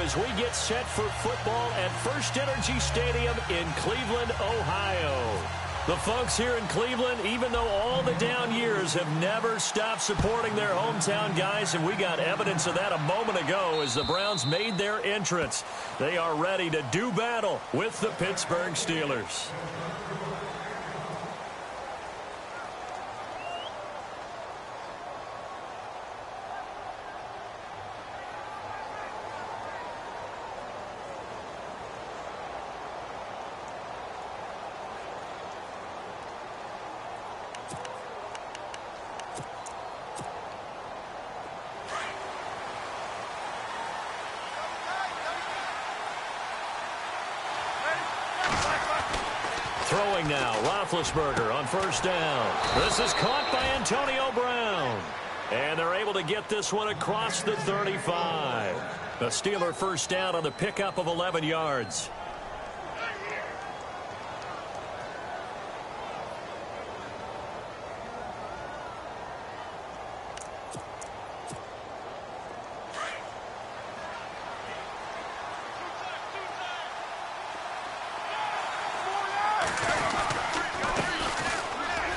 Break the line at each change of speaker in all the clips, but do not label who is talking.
as we get set for football at First Energy Stadium in Cleveland, Ohio. The folks here in Cleveland, even though all the down years, have never stopped supporting their hometown guys, and we got evidence of that a moment ago as the Browns made their entrance. They are ready to do battle with the Pittsburgh Steelers. Throwing now, Roethlisberger on first down. This is caught by Antonio Brown. And they're able to get this one across the 35. The Steeler first down on the pickup of 11 yards.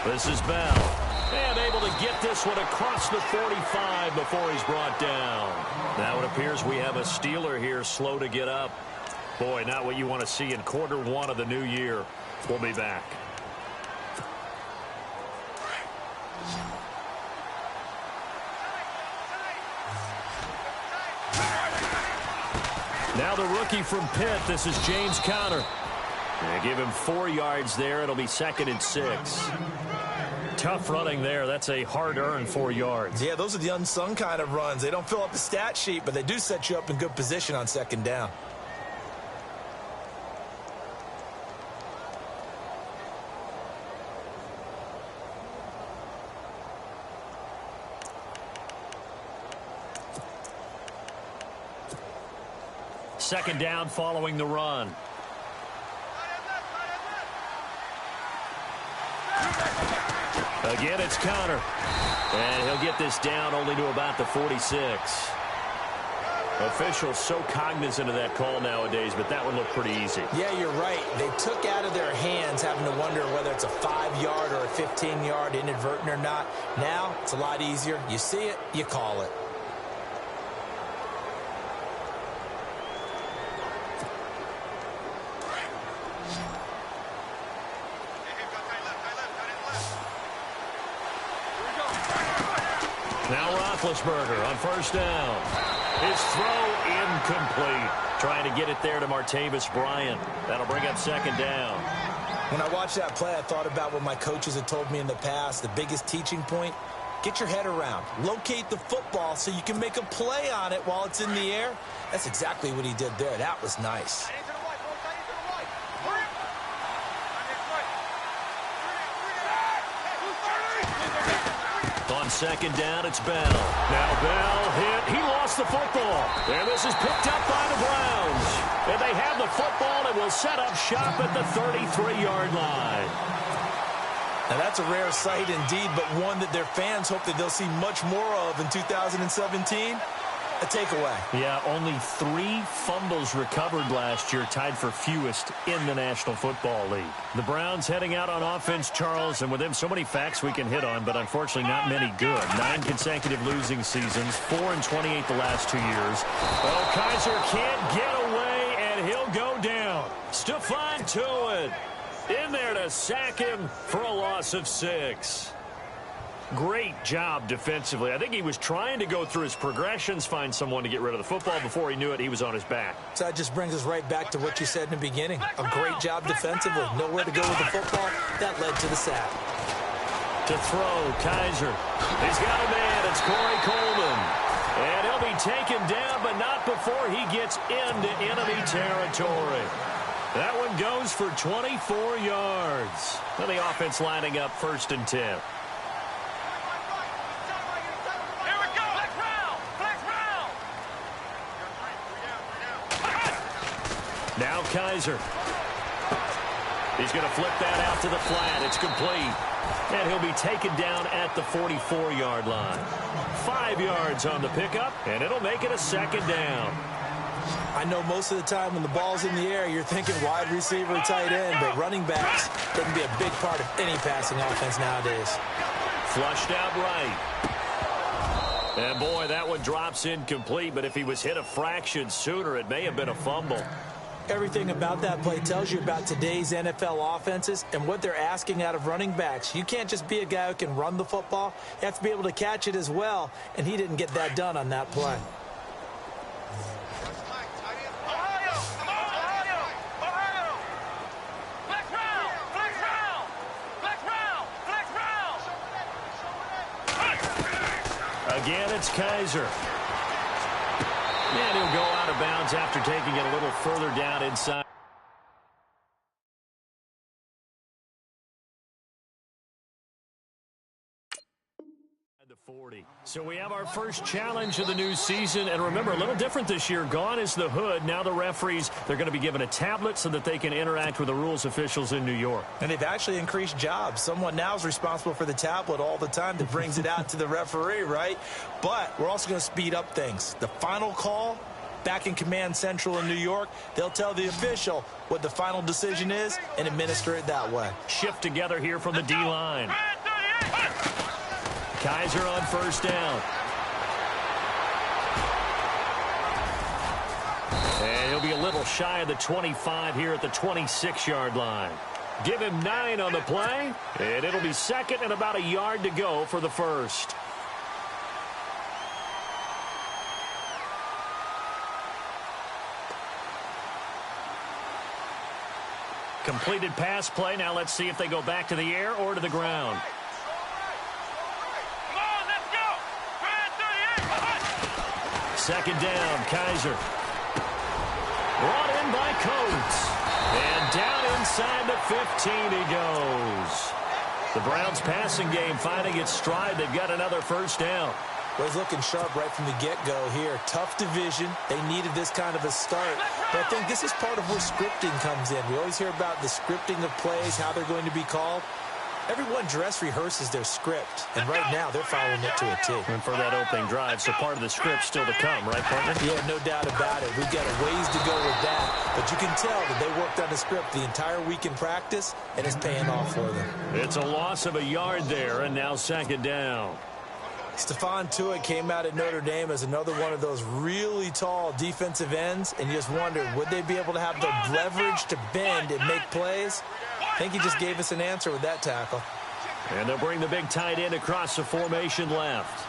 This is Bell. And able to get this one across the 45 before he's brought down. Now it appears we have a Steeler here slow to get up. Boy, not what you want to see in quarter one of the new year. We'll be back. Now the rookie from Pitt, this is James Conner. They give him 4 yards there. It'll be 2nd and 6. Tough running there. That's a hard-earned 4 yards.
Yeah, those are the unsung kind of runs. They don't fill up the stat sheet, but they do set you up in good position on 2nd down.
Second down following the run. Again, it's Conner. And he'll get this down only to about the 46. Officials so cognizant of that call nowadays, but that one looked pretty easy.
Yeah, you're right. They took out of their hands having to wonder whether it's a 5-yard or a 15-yard inadvertent or not. Now, it's a lot easier. You see it, you call it.
Now Roethlisberger on first down. His throw incomplete. Trying to get it there to Martavis Bryant. That'll bring up 2nd down.
When I watched that play, I thought about what my coaches had told me in the past. The biggest teaching point, get your head around. Locate the football so you can make a play on it while it's in the air. That's exactly what he did there. That was nice.
On 2nd down, it's Bell. Now Bell hit. He lost the football. And this is picked up by the Browns. And they have the football and will set up shop at the 33-yard line.
Now that's a rare sight indeed, but one that their fans hope that they'll see much more of in 2017. A takeaway.
Yeah, only 3 fumbles recovered last year, tied for fewest in the National Football League. The Browns heading out on offense, Charles, and with them so many facts we can hit on, but unfortunately not many good. 9 consecutive losing seasons, 4-28 the last 2 years. Well, Kaiser can't get away, and he'll go down. Stephon Tuitt in there to sack him for a loss of 6. Great job defensively. I think he was trying to go through his progressions, find someone to get rid of the football. Before he knew it, he was on his back.
So that just brings us right back to what you said in the beginning. A great job defensively. Nowhere to go with the football. That led to the sack.
To throw, Kaiser. He's got a man. It's Corey Coleman. And he'll be taken down, but not before he gets into enemy territory. That one goes for 24 yards. And the offense lining up 1st and 10. Now Kaiser. He's going to flip that out to the flat. It's complete. And he'll be taken down at the 44-yard line. 5 yards on the pickup, and it'll make it a 2nd down.
I know most of the time when the ball's in the air, you're thinking wide receiver, tight end, but running backs, they can be a big part of any passing offense nowadays.
Flushed out right. And boy, that one drops incomplete, but if he was hit a fraction sooner, it may have been a fumble.
Everything about that play tells you about today's NFL offenses and what they're asking out of running backs. You can't just be a guy who can run the football. You have to be able to catch it as well, and he didn't get that done on that play.
Again, it's Kaiser. And he'll go out of bounds after taking it a little further down inside. The 40. So we have our first challenge of the new season. And remember, a little different this year. Gone is the hood. Now the referees, they're going to be given a tablet so that they can interact with the rules officials in New York.
And they've actually increased jobs. Someone now is responsible for the tablet all the time that brings it out to the referee, right? But we're also going to speed up things. The final call, back in Command Central in New York, they'll tell the official what the final decision is and administer it that way.
Shift together here from the D-line. Kaiser on first down. And he'll be a little shy of the 25 here at the 26-yard line. Give him 9 on the play, and it'll be second and about a yard to go for the first. Completed pass play. Now let's see if they go back to the air or to the ground. Second down, Kaiser. Brought in by Coates. And down inside the 15 he goes. The Browns passing game finding its stride. They've got another first down.
Well, he's looking sharp right from the get-go here. Tough division. They needed this kind of a start. But I think this is part of where scripting comes in. We always hear about the scripting of plays, how they're going to be called. Everyone dress rehearses their script, and right now they're following it to a T.
And for that opening drive, so part of the script still to come, right, partner?
Yeah, no doubt about it. We've got a ways to go with that, but you can tell that they worked on the script the entire week in practice, and it's paying off for them.
It's a loss of a yard there, and now second down.
Stephon Tuitt came out at Notre Dame as another one of those really tall defensive ends, and you just wondered, would they be able to have the leverage to bend and make plays? I think he just gave us an answer with that tackle.
And they'll bring the big tight end across the formation left.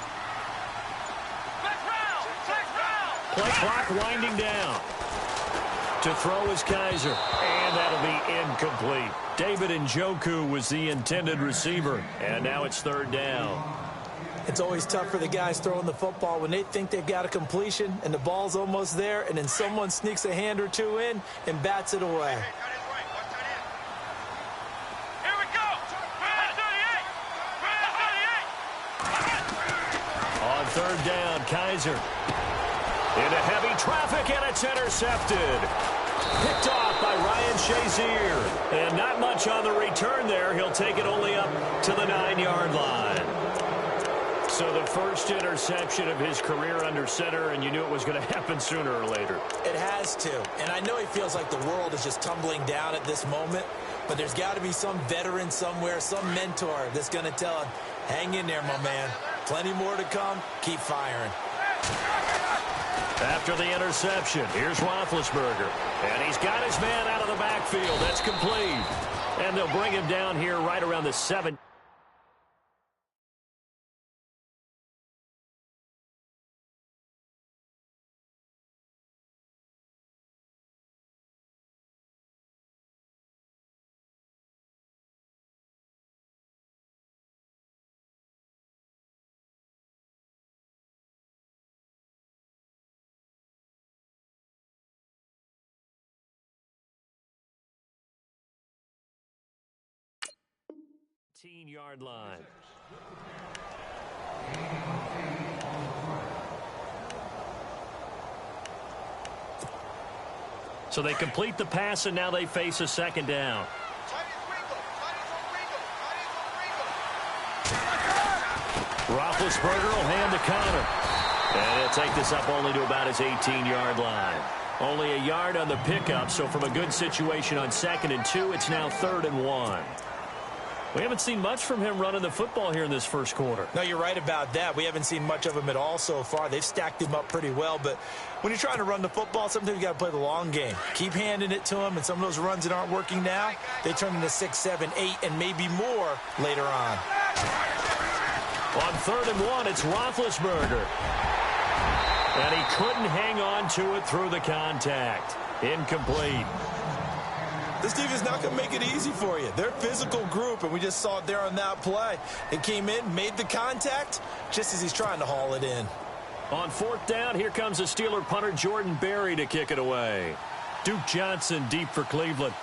Play clock winding down. To throw is Kaiser. And that'll be incomplete. David Njoku was the intended receiver. And now it's third down.
It's always tough for the guys throwing the football when they think they've got a completion and the ball's almost there, and then someone sneaks a hand or two in and bats it away.
On third down, Kaiser. Into heavy traffic, and it's intercepted. Picked off by Ryan Shazier. And not much on the return there. He'll take it only up to the 9-yard line. So the first interception of his career under center, and you knew it was going to happen sooner or later.
It has to. And I know he feels like the world is just tumbling down at this moment, but there's got to be some veteran somewhere, some mentor that's going to tell him, hang in there, my man. Plenty more to come. Keep firing.
After the interception, here's Roethlisberger. And he's got his man out of the backfield. That's complete. And they'll bring him down here right around the 7. Yard line. So they complete the pass, and now they face a second down. Roethlisberger will hand the counter. And he'll take this up only to about his 18-yard line. Only a yard on the pickup, so from a good situation on 2nd and 2, it's now 3rd and 1. We haven't seen much from him running the football here in this first quarter.
No, you're right about that. We haven't seen much of him at all so far. They've stacked him up pretty well, but when you're trying to run the football, sometimes you got to play the long game. Keep handing it to him, and some of those runs that aren't working now, they turn into 6, 7, 8, and maybe more later on.
On 3rd and 1, it's Roethlisberger. And he couldn't hang on to it through the contact. Incomplete.
This team is not going to make it easy for you. They're a physical group, and we just saw it there on that play. It came in, made the contact, just as he's trying to haul it in.
On 4th down, here comes the Steeler punter Jordan Berry to kick it away. Duke Johnson deep for Cleveland.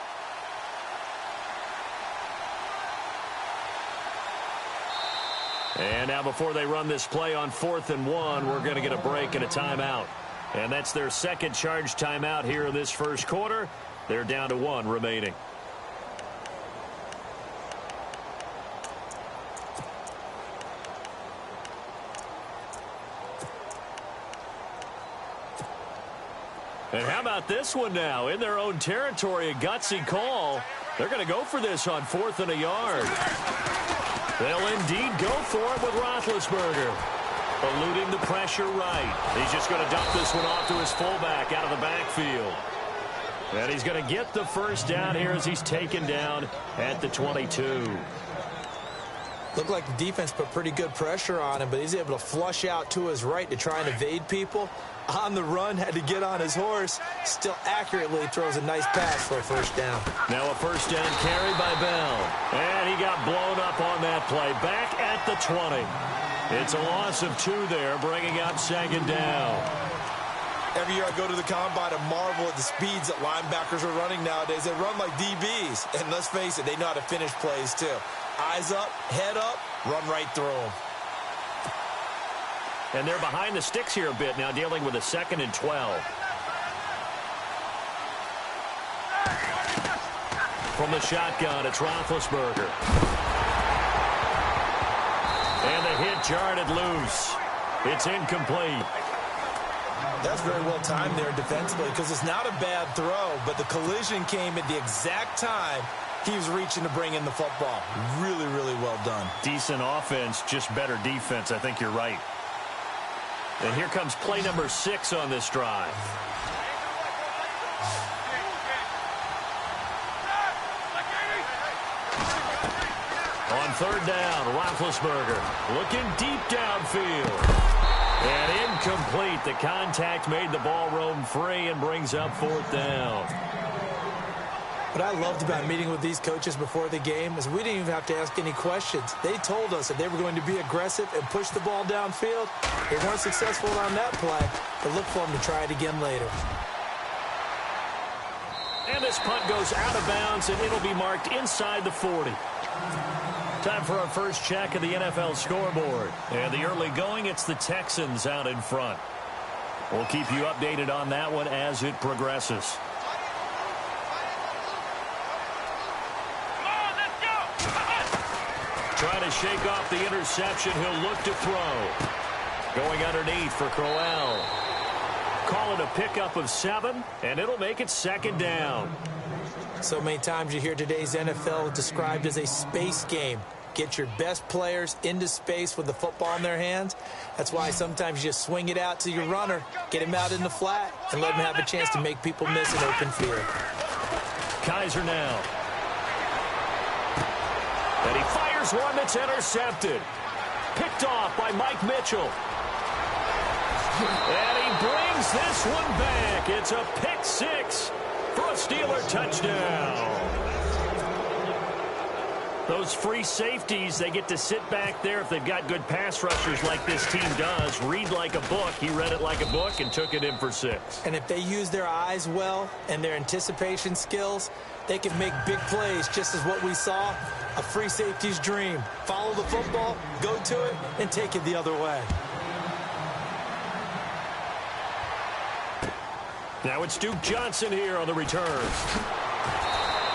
And now before they run this play on 4th and 1, we're going to get a break and a timeout. And that's their second charge timeout here in this first quarter. They're down to 1 remaining. And how about this one now? In their own territory, a gutsy call. They're going to go for this on 4th and a yard. They'll indeed go for it with Roethlisberger. Eluding the pressure right. He's just going to dump this one off to his fullback out of the backfield. And he's going to get the first down here as he's taken down at the 22.
Looked like the defense put pretty good pressure on him, but he's able to flush out to his right to try and evade people. On the run, had to get on his horse. Still accurately throws a nice pass for a first down.
Now a first down carry by Bell. And he got blown up on that play. Back at the 20. It's a loss of 2 there, bringing up 2nd down.
Every year I go to the combine and marvel at the speeds that linebackers are running nowadays. They run like DBs. And let's face it, they know how to finish plays too. Eyes up, head up, run right through them.
And they're behind the sticks here a bit now, dealing with a 2nd and 12. From the shotgun, it's Roethlisberger. And the hit jarred it loose. It's incomplete.
That's very well timed there defensively because it's not a bad throw, but the collision came at the exact time he was reaching to bring in the football. Really, really well done.
Decent offense, just better defense. I think you're right. And here comes play number 6 on this drive. On 3rd down, Roethlisberger looking deep downfield. And incomplete. The contact made the ball roam free and brings up 4th down.
What I loved about meeting with these coaches before the game is we didn't even have to ask any questions. They told us that they were going to be aggressive and push the ball downfield. They weren't successful on that play, but look for them to try it again later.
And this punt goes out of bounds, and it'll be marked inside the 40. Time for our first check of the NFL scoreboard. And the early going, it's the Texans out in front. We'll keep you updated on that one as it progresses. Trying to shake off the interception. He'll look to throw. Going underneath for Crowell. Call it a pickup of 7, and it'll make it 2nd down.
So many times you hear today's NFL described as a space game. Get your best players into space with the football in their hands. That's why sometimes you just swing it out to your runner, get him out in the flat, and let him have a chance to make people miss an open field.
Kaiser now. And he fires one that's intercepted. Picked off by Mike Mitchell. And he brings this one back. It's a pick 6 for a Steeler touchdown. Those free safeties, they get to sit back there if they've got good pass rushers like this team does. Read like a book. He read it like a book and took it in for 6.
And if they use their eyes well and their anticipation skills, they can make big plays, just as what we saw, a free safety's dream. Follow the football, go to it, and take it the other way.
Now it's Duke Johnson here on the return.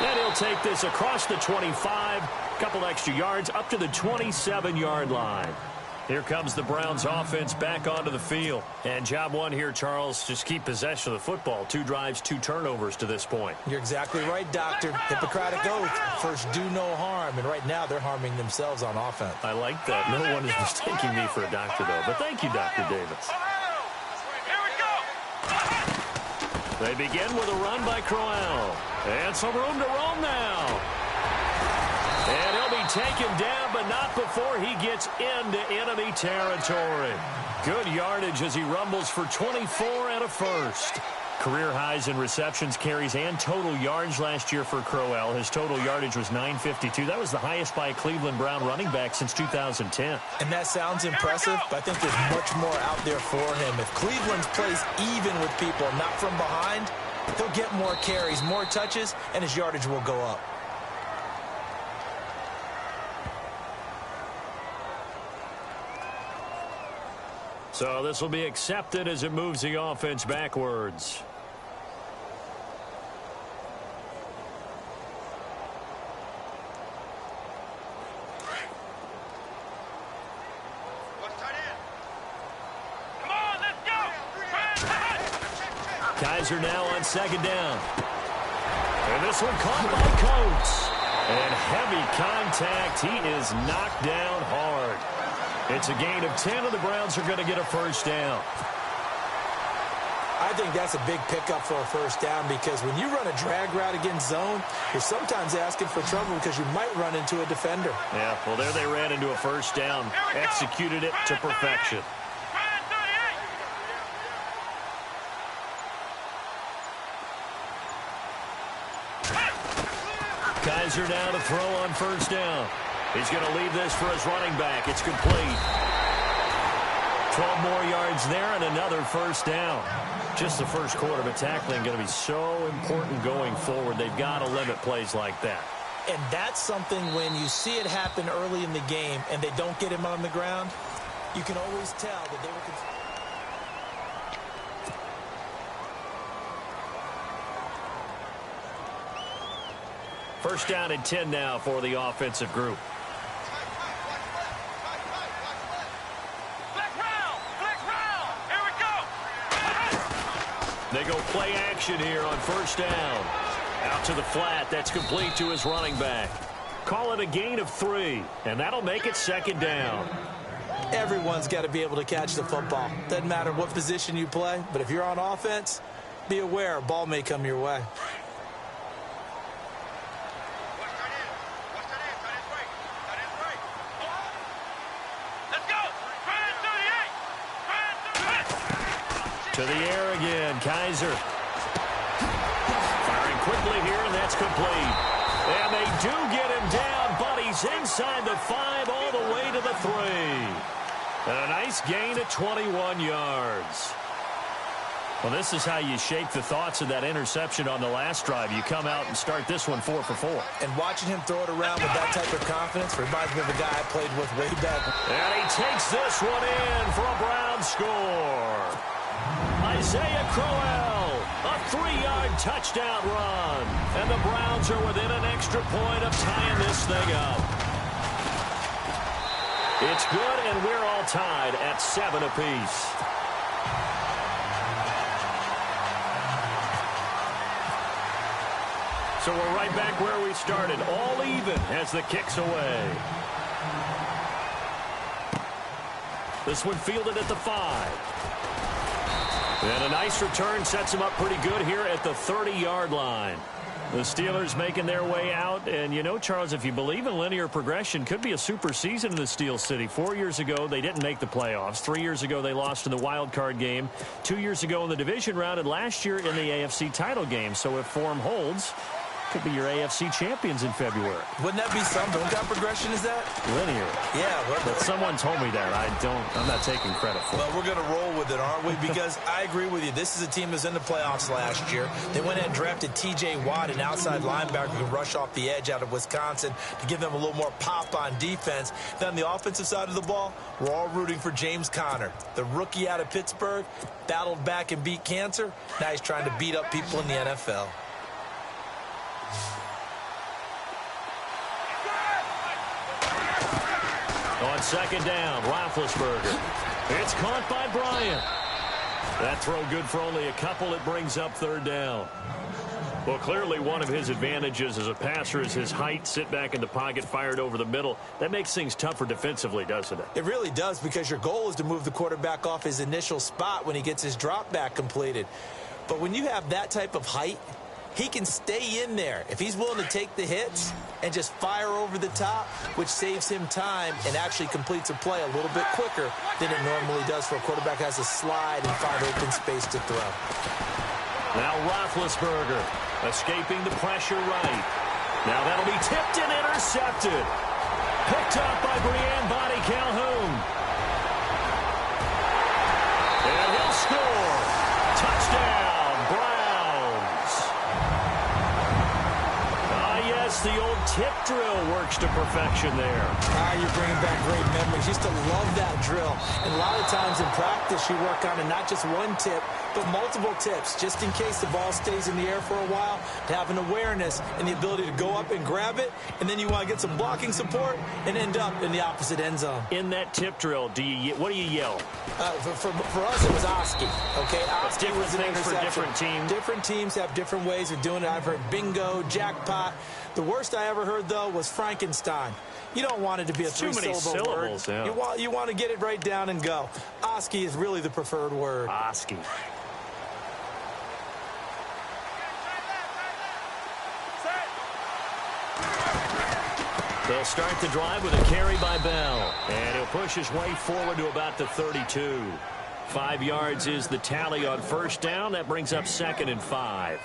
And he'll take this across the 25, couple extra yards, up to the 27-yard line. Here comes the Browns offense back onto the field. And job one here, Charles, just keep possession of the football. 2 drives, 2 turnovers to this point.
You're exactly right, Doctor. Hippocratic oath. First, do no harm. And right now, they're harming themselves on offense.
I like that. No one is mistaking me for a doctor, though. But thank you, Dr. Davis. They begin with a run by Crowell. And some room to roam now. And he'll be taken down, but not before he gets into enemy territory. Good yardage as he rumbles for 24 and a first. Career highs in receptions, carries, and total yards last year for Crowell. His total yardage was 952. That was the highest by a Cleveland Brown running back since 2010.
And that sounds impressive, but I think there's much more out there for him. If Cleveland plays even with people, not from behind, he'll get more carries, more touches, and his yardage will go up.
So this will be accepted as it moves the offense backwards. Kaiser now on second down. And this one caught by Coates. And heavy contact. He is knocked down hard. It's a gain of 10, and the Browns are going to get a first down.
I think that's a big pickup for a first down because when you run a drag route against zone, you're sometimes asking for trouble because you might run into a defender.
Yeah, well, there they ran into a first down. Executed it to perfection. Kaiser now to throw on first down. He's going to leave this for his running back. It's complete. 12 more yards there and another first down. Just the first quarter, but tackling going to be so important going forward. They've got to limit plays like that.
And that's something when you see it happen early in the game and they don't get him on the ground, you can always tell that they were...
First down and 10 now for the offensive group. They go play action here on first down. Out to the flat. That's complete to his running back. Call it a gain of 3, and that'll make it second down.
Everyone's got to be able to catch the football. Doesn't matter what position you play, but if you're on offense, be aware a ball may come your way. To the air again, Kaiser. Firing quickly here, and that's complete. And they do get him down, but he's inside the 5 all the way to the 3. And a nice gain of 21 yards. Well, this is how you shake the thoughts of that interception on the last drive. You come out and start this one 4 for 4. And watching him throw it around with that type of confidence reminds me of a guy I played with way back.
And he takes this one in for a Brown score. Isaiah Crowell, a 3-yard touchdown run. And the Browns are within an extra point of tying this thing up. It's good, and we're all tied at 7 apiece. So we're right back where we started, all even as the kick's away. This one fielded at the 5. And a nice return sets him up pretty good here at the 30-yard line. The Steelers making their way out. And, you know, Charles, if you believe in linear progression, could be a super season in the Steel City. 4 years ago, they didn't make the playoffs. 3 years ago, they lost in the wild card game. 2 years ago in the division round, and last year in the AFC title game. So if form holds, could be your AFC champions in February.
Wouldn't that be something? What kind of progression is that?
Linear.
Yeah.
But someone told me that. I'm not taking credit for it.
Well, we're going to roll with it, aren't we? Because I agree with you. This is a team that was in the playoffs last year. They went and drafted T.J. Watt, an outside linebacker who can rush off the edge out of Wisconsin to give them a little more pop on defense. Then on the offensive side of the ball, we're all rooting for James Conner. The rookie out of Pittsburgh, battled back and beat cancer. Now he's trying to beat up people in the NFL.
On On second down, Roethlisberger. It's caught by Bryant. That throw good for only a couple. It brings up third down. Well, clearly one of his advantages as a passer is his height. Sit back in the pocket, fired over the middle. That makes things tougher defensively, doesn't it?
It really does, because your goal is to move the quarterback off his initial spot when he gets his drop back completed. But when you have that type of height, he can stay in there if he's willing to take the hits and just fire over the top, which saves him time and actually completes a play a little bit quicker than it normally does for a quarterback who has to slide and find open space to throw.
Now Roethlisberger escaping the pressure right. Now that'll be tipped and intercepted. Picked up by Brian Body Calhoun. And he'll score. Touchdown, Browns. Yes, the old tip drill works to perfection there.
You're bringing back great memories. Used to love that drill. And a lot of times in practice, you work on it, not just one tip, but multiple tips, just in case the ball stays in the air for a while, to have an awareness and the ability to go up and grab it, and then you want to get some blocking support and end up in the opposite end zone.
In that tip drill, what do you yell?
For us, it was Oski. Okay, Oski was an interception.
For different teams.
Different teams have different ways of doing it. I've heard bingo, jackpot. The worst I ever heard, though, was Frankenstein. You don't want it to be a three-syllable word.
Yeah.
You want to get it right down and go. Oski is really the preferred word.
Oski. They'll start the drive with a carry by Bell. And he'll push his way forward to about the 32. 5 yards is the tally on first down. That brings up 2nd and 5.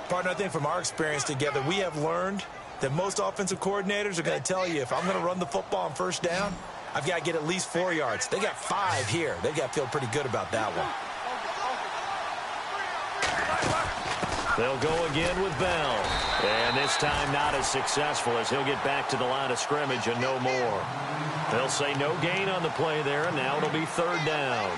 Partner, I think from our experience together, we have learned that most offensive coordinators are going to tell you, if I'm going to run the football on first down, I've got to get at least 4 yards. They got 5 here. They've got to feel pretty good about that one.
They'll go again with Bell. And this time not as successful, as he'll get back to the line of scrimmage and no more. They'll say no gain on the play there, and now it'll be third down.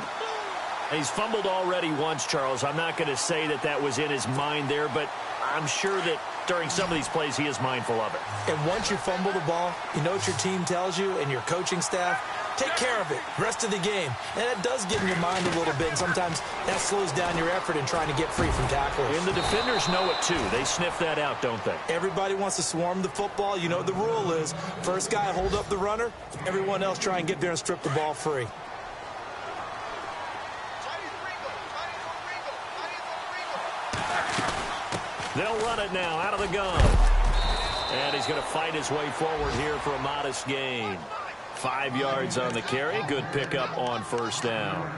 He's fumbled already once, Charles. I'm not going to say that that was in his mind there, but I'm sure that during some of these plays he is mindful of it.
And once you fumble the ball, you know what your team tells you and your coaching staff? Take care of it rest of the game. And that does get in your mind a little bit, and sometimes that slows down your effort in trying to get free from tacklers.
And the defenders know it too. They sniff that out, don't they?
Everybody wants to swarm the football. You know what the rule is. First guy hold up the runner. Everyone else try and get there and strip the ball free.
They'll run it now out of the gun. And he's going to fight his way forward here for a modest gain. 5 yards on the carry. Good pickup on first down.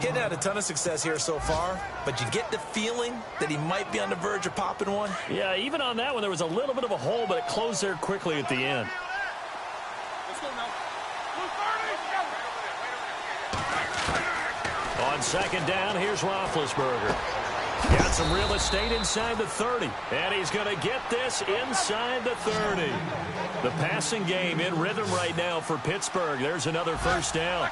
He hadn't had a ton of success here so far, but you get the feeling that he might be on the verge of popping one.
Yeah, even on that one, there was a little bit of a hole, but it closed there quickly at the end. On second down, here's Roethlisberger. Got some real estate inside the 30. And he's going to get this inside the 30. The passing game in rhythm right now for Pittsburgh. There's another first down.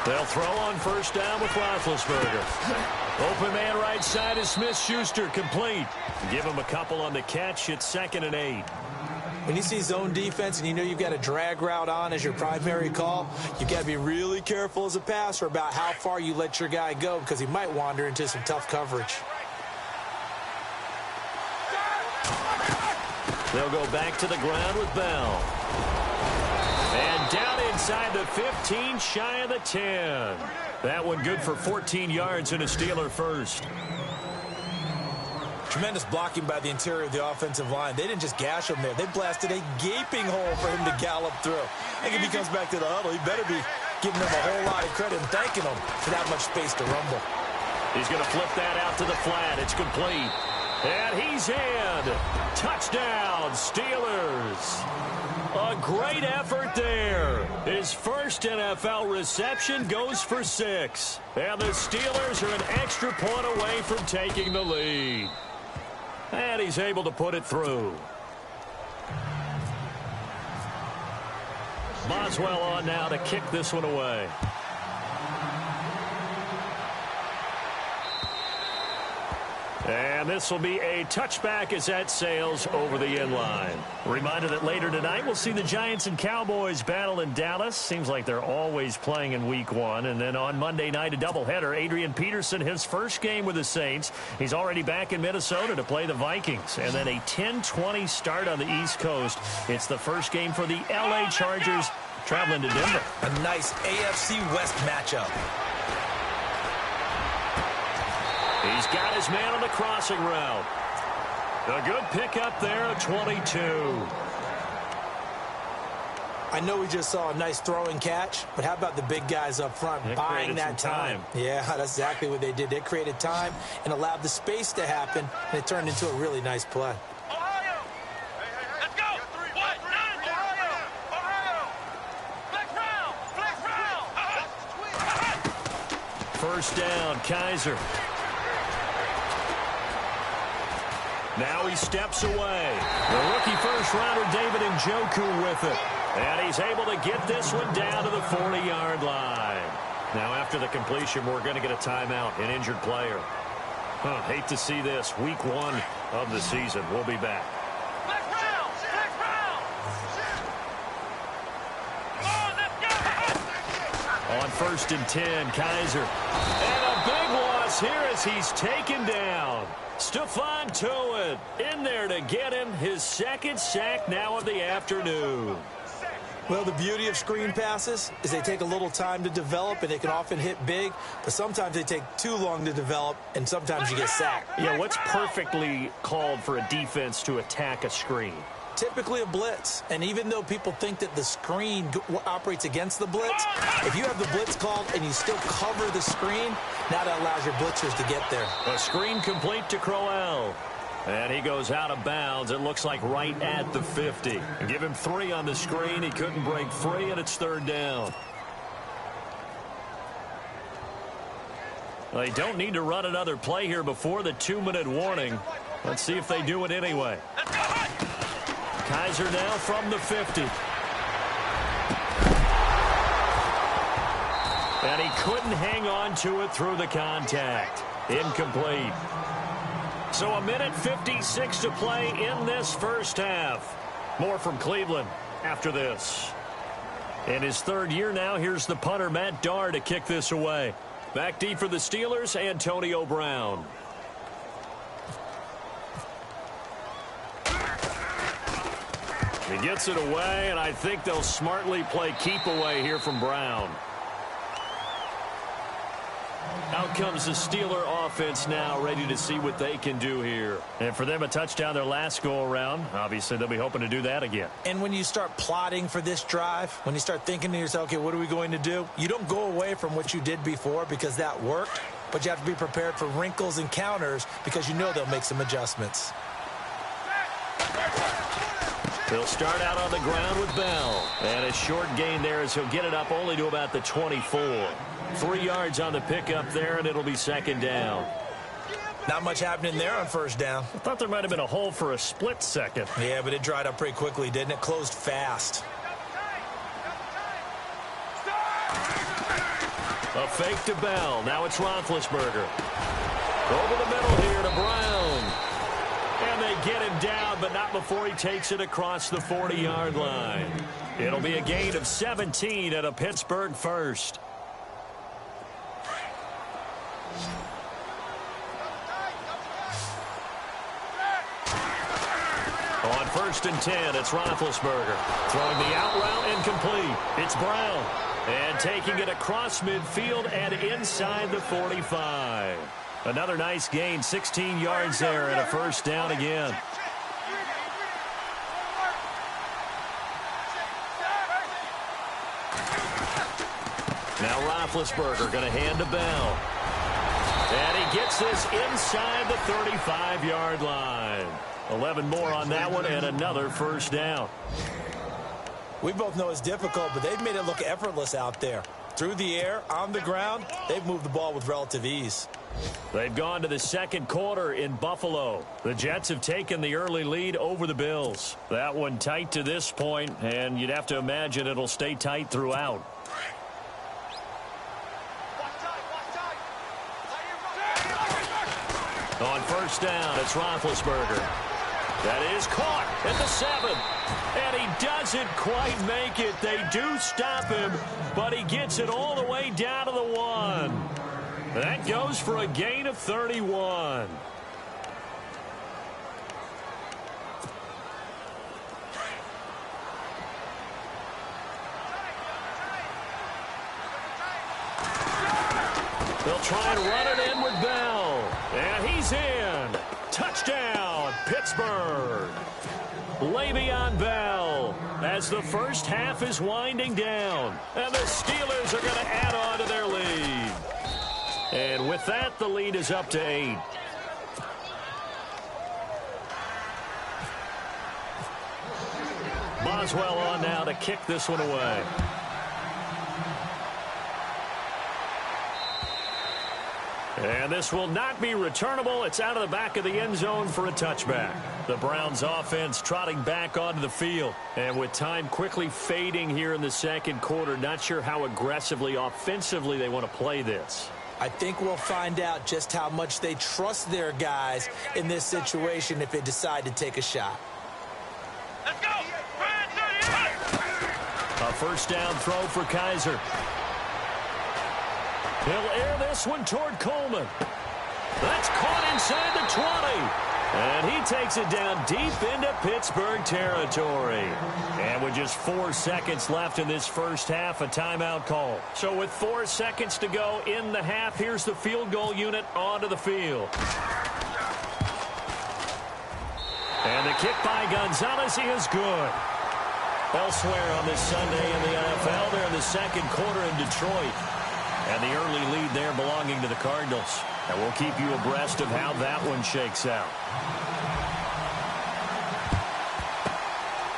They'll throw on first down with Roethlisberger. Open man right side is Smith-Schuster, complete. Give him a couple on the catch. It's 2nd and 8.
When you see zone defense and you know you've got a drag route on as your primary call, you've got to be really careful as a passer about how far you let your guy go, because he might wander into some tough coverage.
They'll go back to the ground with Bell. And down inside the 15, shy of the 10. That one good for 14 yards and a Steeler first.
Tremendous blocking by the interior of the offensive line. They didn't just gash him there. They blasted a gaping hole for him to gallop through. I think if he comes back to the huddle, he better be giving them a whole lot of credit and thanking them for that much space to rumble.
He's going to flip that out to the flat. It's complete. And he's in. Touchdown, Steelers. A great effort there. His first NFL reception goes for 6. And the Steelers are an extra point away from taking the lead. And he's able to put it through. Boswell on now to kick this one away. And this will be a touchback as that sails over the end line. Reminder that later tonight we'll see the Giants and Cowboys battle in Dallas. Seems like they're always playing in week 1. And then on Monday night, a doubleheader. Adrian Peterson, his first game with the Saints. He's already back in Minnesota to play the Vikings. And then a 10:20 start on the East Coast. It's the first game for the L.A. Chargers traveling to Denver.
A nice AFC West matchup.
He's got his man on the crossing route. A good pickup there, a 22.
I know we just saw a nice throwing catch, but how about the big guys up front buying that time? Yeah, that's exactly what they did. They created time and allowed the space to happen, and it turned into a really nice play.
First down, Kaiser. Now he steps away. The rookie first-rounder David Njoku with it. And he's able to get this one down to the 40-yard line. Now after the completion, we're going to get a timeout, an injured player. Hate to see this. Week 1 of the season. We'll be back. On 1st and 10, Kaiser. And a big loss here as he's taken down. Stephon Tuitt in there to get him his second sack now of the afternoon.
Well, the beauty of screen passes is they take a little time to develop, and they can often hit big, but sometimes they take too long to develop, and sometimes you get sacked.
Yeah, what's perfectly called for a defense to attack a screen?
Typically a blitz, and even though people think that the screen operates against the blitz, if you have the blitz called and you still cover the screen, now that allows your blitzers to get there.
A screen complete to Crowell. And he goes out of bounds, it looks like right at the 50. And give him 3 on the screen. He couldn't break free, and it's 3rd down. They don't need to run another play here before the 2-minute warning. Let's see if they do it anyway. Kaiser now from the 50. And he couldn't hang on to it through the contact. Incomplete. So 1:56 to play in this first half. More from Cleveland after this. In his 3rd year now, here's the punter, Matt Darr, to kick this away. Back deep for the Steelers, Antonio Brown. He gets it away, and I think they'll smartly play keep away here from Brown. Out comes the Steeler offense now, ready to see what they can do here. And for them, a touchdown their last go-around. Obviously, they'll be hoping to do that again.
And when you start plotting for this drive, when you start thinking to yourself, okay, what are we going to do? You don't go away from what you did before because that worked, but you have to be prepared for wrinkles and counters because you know they'll make some adjustments.
They'll start out on the ground with Bell. And a short gain there as he'll get it up only to about the 24. 3 yards on the pickup there, and it'll be 2nd down.
Not much happening there on 1st down.
I thought there might have been a hole for a split second.
Yeah, but it dried up pretty quickly, didn't it? Closed fast.
A fake to Bell. Now it's Roethlisberger. Over the middle here to Brown. And they get him down, but not before he takes it across the 40-yard line. It'll be a gain of 17 and a Pittsburgh first. On 1st and 10, it's Roethlisberger. Throwing the out route incomplete. It's Brown. And taking it across midfield and inside the 45. Another nice gain, 16 yards there, and a 1st down again. Now Roethlisberger going to hand to Bell. And he gets this inside the 35-yard line. 11 more on that one, and another 1st down.
We both know it's difficult, but they've made it look effortless out there. Through the air, on the ground, they've moved the ball with relative ease.
They've gone to the 2nd quarter in Buffalo. The Jets have taken the early lead over the Bills. That one tight to this point, and you'd have to imagine it'll stay tight throughout. On first down. It's Roethlisberger. That is caught at the 7. And he doesn't quite make it. They do stop him, but he gets it all the way down to the 1. That goes for a gain of 31. They'll try and run it in with Bell. And he's in. Touchdown, Pittsburgh. Le'Veon Bell as the first half is winding down. And the Steelers are going to add on to their lead. And with that, the lead is up to 8. Boswell on now to kick this one away. And this will not be returnable. It's out of the back of the end zone for a touchback. The Browns offense trotting back onto the field. And with time quickly fading here in the second quarter, not sure how aggressively, offensively they want to play this.
I think we'll find out just how much they trust their guys in this situation if they decide to take a shot.
Let's go!
A first down throw for Kaiser. He'll air this one toward Coleman. That's caught inside the 20. And he takes it down deep into Pittsburgh territory. And with just 4 seconds left in this first half, a timeout call. So with 4 seconds to go in the half, here's the field goal unit onto the field. And the kick by Gonzalez is good. Elsewhere on this Sunday in the NFL, they're in the second quarter in Detroit. And the early lead there belonging to the Cardinals. And we'll keep you abreast of how that one shakes out.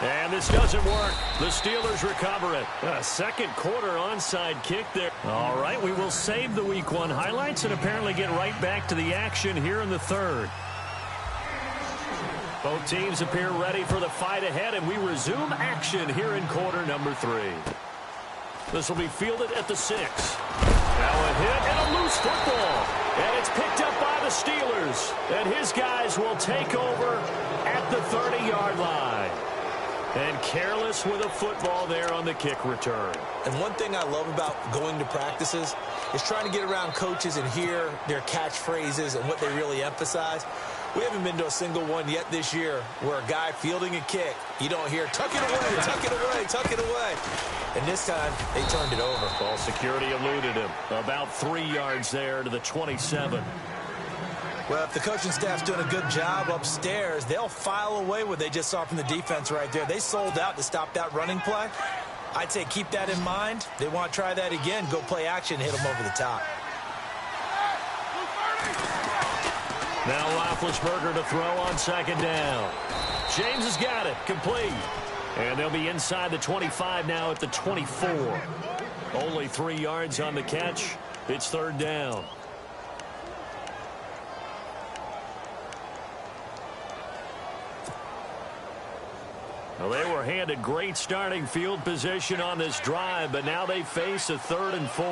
And this doesn't work. The Steelers recover it. A second quarter onside kick there. All right, we will save the Week 1 highlights and apparently get right back to the action here in the third. Both teams appear ready for the fight ahead, and we resume action here in quarter number 3. This will be fielded at the 6. Now a hit and a loose football. And it's picked up by the Steelers. And his guys will take over at the 30-yard line. And careless with a football there on the kick return.
And one thing I love about going to practices is trying to get around coaches and hear their catchphrases and what they really emphasize. We haven't been to a single one yet this year where a guy fielding a kick, you don't hear, tuck it away, tuck it away, tuck it away. And this time, they turned it over.
Ball security eluded him. About 3 yards there to the 27.
Well, if the coaching staff's doing a good job upstairs, they'll file away what they just saw from the defense right there. They sold out to stop that running play. I'd say keep that in mind. They want to try that again, go play action, hit them over the top.
Now Roethlisberger to throw on second down. James has got it. Complete. And they'll be inside the 25 now at the 24. Only 3 yards on the catch. It's third down. Well, they were handed great starting field position on this drive, but now they face a 3rd and 4.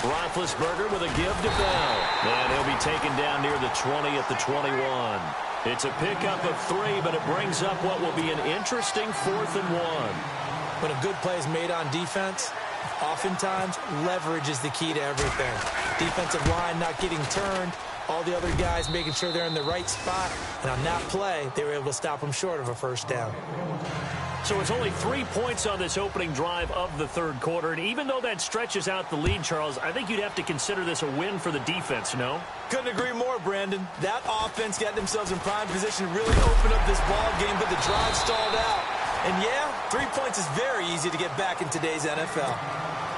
Roethlisberger with a give to Bell. And he'll be taken down near the 20 at the 21. It's a pickup of 3, but it brings up what will be an interesting 4th and 1.
When a good play is made on defense, oftentimes leverage is the key to everything. Defensive line not getting turned, all the other guys making sure they're in the right spot. And on that play, they were able to stop them short of a first down.
So it's only 3 points on this opening drive of the third quarter. And even though that stretches out the lead, Charles, I think you'd have to consider this a win for the defense, no?
Couldn't agree more, Brandon. That offense got themselves in prime position to really open up this ball game, but the drive stalled out. And yeah, 3 points is very easy to get back in today's NFL.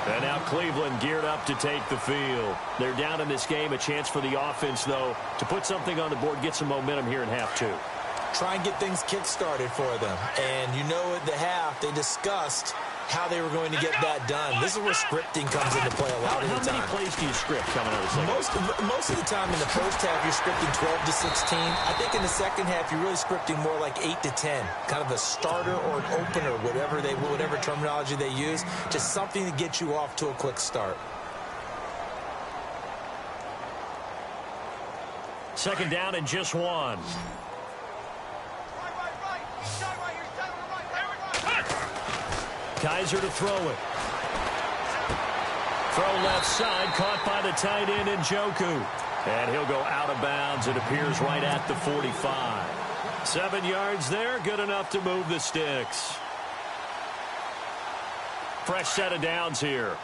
And now Cleveland geared up to take the field. They're down in this game. A chance for the offense, though, to put something on the board, get some momentum here in half 2.
Try and get things kick-started for them. And you know at the half, they discussed how they were going to get that done. This is where scripting comes into play a lot of the time.
How many plays do you script coming out of the second?
Most of the time in the first half, you're scripting 12 to 16. I think in the second half, you're really scripting more like 8 to 10. Kind of a starter or an opener, whatever terminology they use. Just something to get you off to a quick start.
Second down and just one. Kaiser to throw it. Throw left side, caught by the tight end Njoku. And he'll go out of bounds. It appears right at the 45. 7 yards there, good enough to move the sticks. Fresh set of downs here.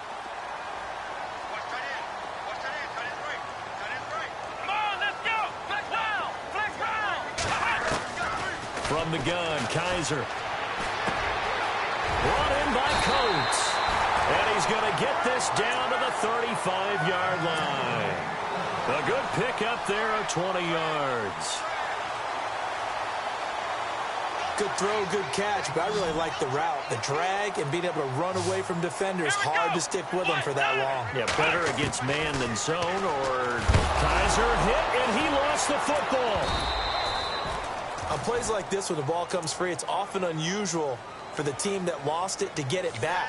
From the gun, Kaiser. Brought in by Coates. And he's going to get this down to the 35-yard line. A good pickup there of 20 yards.
Good throw, good catch, but I really like the route. The drag and being able to run away from defenders. Hard to stick with them for that long.
Yeah, better against man than zone, or Kaiser hit, and he lost the football.
On plays like this, when the ball comes free, it's often unusual for the team that lost it to get it back.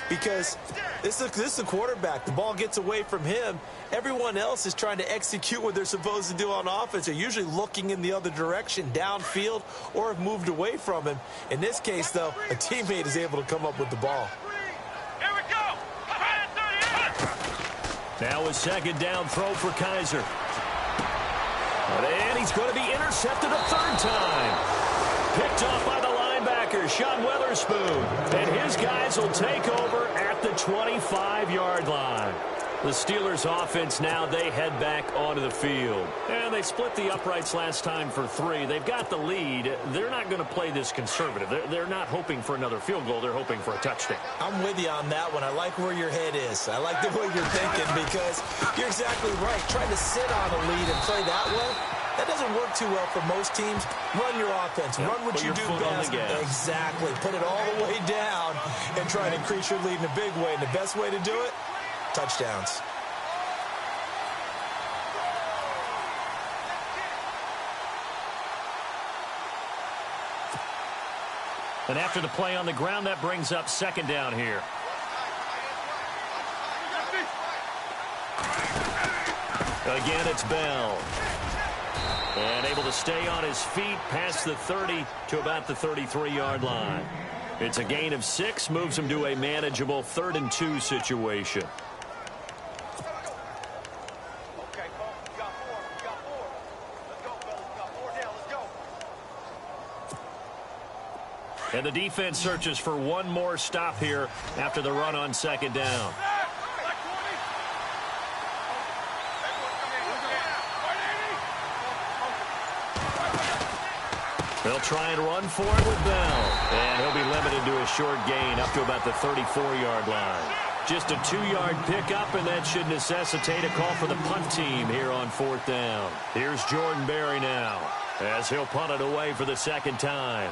Because this is the quarterback. The ball gets away from him. Everyone else is trying to execute what they're supposed to do on offense. They're usually looking in the other direction, downfield, or have moved away from him. In this case, though, a teammate is able to come up with the ball.
Here we go.
Now a second down throw for Kaiser. And he's going to be intercepted a third time. Picked off by the linebacker, Sean Weatherspoon. And his guys will take over at the 25-yard line. The Steelers offense now, they head back onto the field. And they split the uprights last time for 3. They've got the lead. They're not going to play this conservative. They're not hoping for another field goal. They're hoping for a touchdown.
I'm with you on that one. I like where your head is. I like the way you're thinking because you're exactly right. Trying to sit on a lead and play that way, that doesn't work too well for most teams. Run your offense.
Yep,
run what you do best. Exactly. Put it all the way down and try to increase your lead in a big way. And the best way to do it, touchdowns.
And after the play on the ground, that brings up second down here. Again, it's Bell. And able to stay on his feet past the 30 to about the 33-yard line. It's a gain of 6, moves him to a manageable 3rd and 2 situation.
Okay, folks, we got 4. Let's go, fellas. We got 4 down. Let's go.
And the defense searches for one more stop here after the run on second down. They'll try and run for it with Bell. And he'll be limited to a short gain up to about the 34-yard line. Just a 2-yard pickup, and that should necessitate a call for the punt team here on 4th down. Here's Jordan Berry now as he'll punt it away for the second time.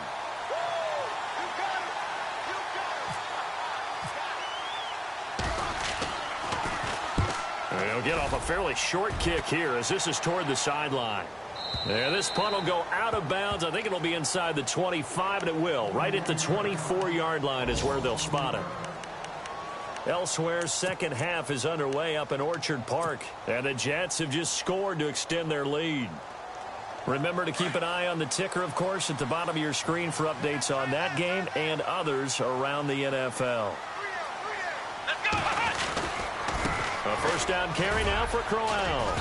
And he'll get off a fairly short kick here as this is toward the sideline. Yeah, this punt will go out of bounds. I think it'll be inside the 25, and it will. Right at the 24-yard line is where they'll spot it. Elsewhere, second half is underway up in Orchard Park. And the Jets have just scored to extend their lead. Remember to keep an eye on the ticker, of course, at the bottom of your screen for updates on that game and others around the NFL. A first down carry now for Crowell.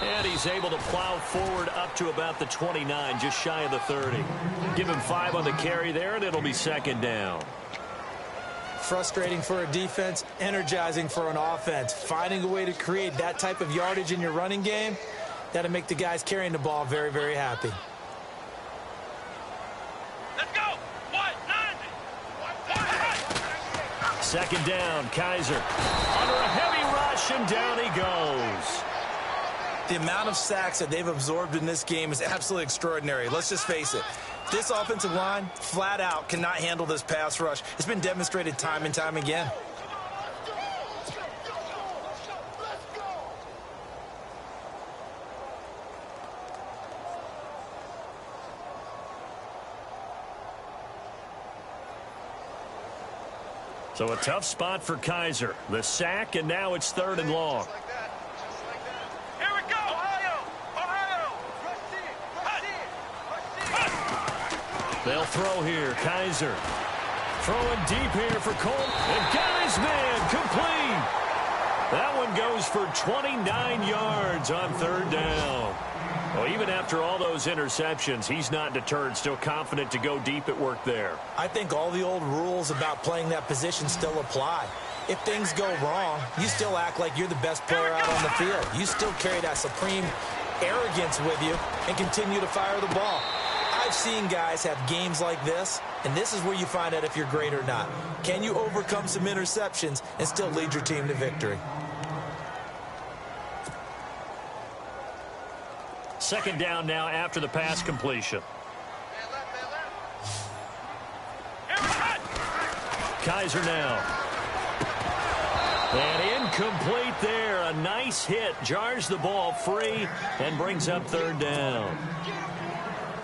And he's able to plow forward up to about the 29, just shy of the 30. Give him 5 on the carry there, and it'll be second down.
Frustrating for a defense, energizing for an offense. Finding a way to create that type of yardage in your running game, that'll make the guys carrying the ball very, very happy.
Let's go. 190.
Second down, Kaiser. Under a heavy rush, and down he goes.
The amount of sacks that they've absorbed in this game is absolutely extraordinary. Let's just face it. This offensive line, flat out, cannot handle this pass rush. It's been demonstrated time and time again.
So a tough spot for Kaiser. The sack, and now it's 3rd and long.
Here we go. Ohio.
They'll throw here. Kaiser throwing deep here for Colt. And got his man complete. That one goes for 29 yards on third down. Well, even after all those interceptions, he's not deterred, still confident to go deep at work there.
I think all the old rules about playing that position still apply. If things go wrong, you still act like you're the best player out on the field. You still carry that supreme arrogance with you and continue to fire the ball. I've seen guys have games like this, and this is where you find out if you're great or not. Can you overcome some interceptions and still lead your team to victory?
Second down now after the pass completion. Kaiser now. And incomplete there. A nice hit. Jars the ball free and brings up third down.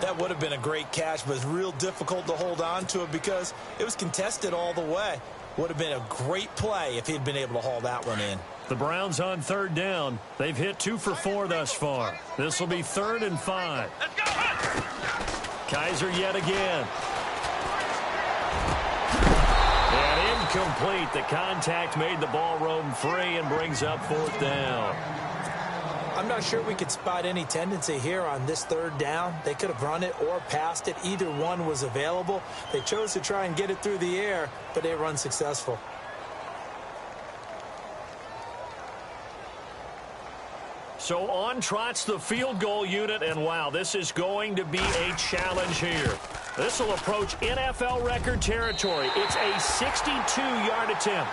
That would have been a great catch, but it's real difficult to hold on to it because it was contested all the way. Would have been a great play if he'd been able to haul that one in.
The Browns on third down. They've hit 2 for 4 thus far. This will be 3rd and 5. Kaiser yet again. And incomplete. The contact made the ball roam free and brings up 4th down.
I'm not sure we could spot any tendency here on this third down. They could have run it or passed it. Either one was available. They chose to try and get it through the air, but they run successful.
So on trots the field goal unit, and wow, this is going to be a challenge here. This will approach NFL record territory. It's a 62-yard attempt.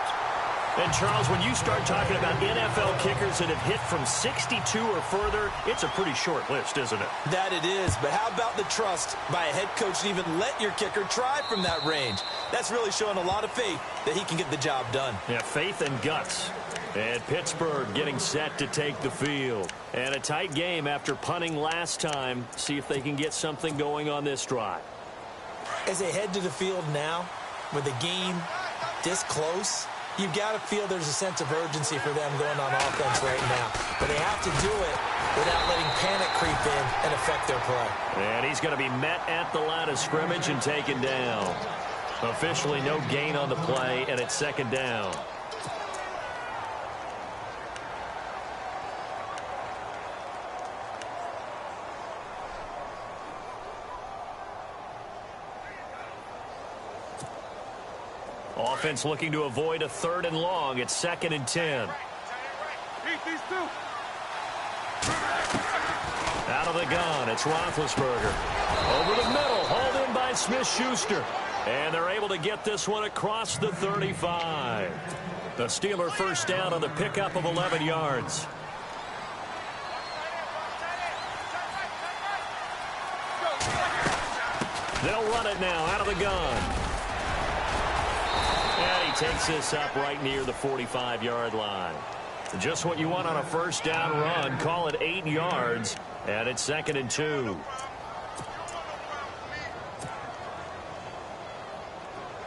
And, Charles, when you start talking about NFL kickers that have hit from 62 or further, it's a pretty short list, isn't it?
That it is, but how about the trust by a head coach to even let your kicker try from that range? That's really showing a lot of faith that he can get the job done.
Yeah, faith and guts. And Pittsburgh getting set to take the field. And a tight game after punting last time. See if they can get something going on this drive.
As they head to the field now, with the game this close, you've got to feel there's a sense of urgency for them going on offense right now. But they have to do it without letting panic creep in and affect their play.
And he's going to be met at the line of scrimmage and taken down. Officially no gain on the play, and it's 2nd down. Offense looking to avoid a 3rd and long. It's 2nd and 10. Out of the gun, it's Roethlisberger. Over the middle, hauled in by Smith-Schuster. And they're able to get this one across the 35. The Steeler first down on the pickup of 11 yards. They'll run it now out of the gun. And he takes this up right near the 45-yard line. Just what you want on a first down run. Call it 8 yards, and it's 2nd and 2.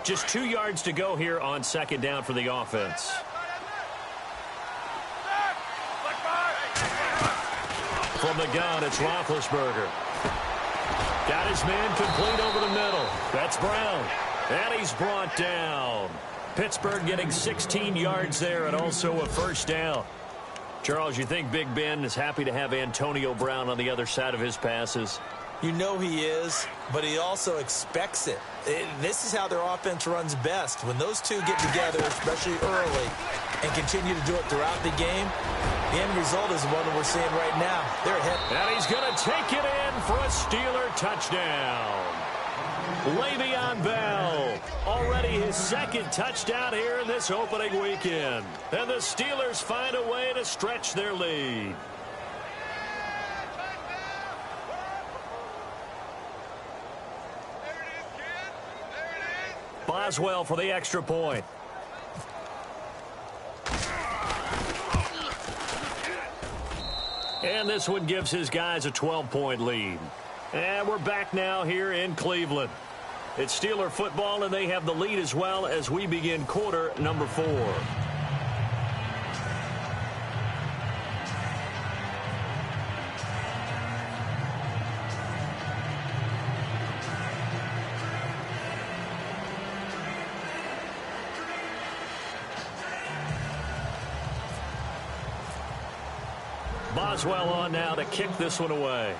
Just 2 yards to go here on 2nd down for the offense. From the gun, it's Roethlisberger. Got his man complete over the middle. That's Brown. And he's brought down. Pittsburgh getting 16 yards there and also a first down. Charles, you think Big Ben is happy to have Antonio Brown on the other side of his passes?
You know he is, but he also expects it. This is how their offense runs best. When those two get together, especially early, and continue to do it throughout the game, the end result is the one that we're seeing right now. They're ahead.
And he's going to take it in for a Steeler touchdown. Le'Veon Bell, already his 2nd touchdown here in this opening weekend. And the Steelers find a way to stretch their lead. Boswell for the extra point. And this one gives his guys a 12-point lead. And we're back now here in Cleveland. It's Steeler football, and they have the lead as well as we begin quarter number 4. Boswell on now to kick this one away.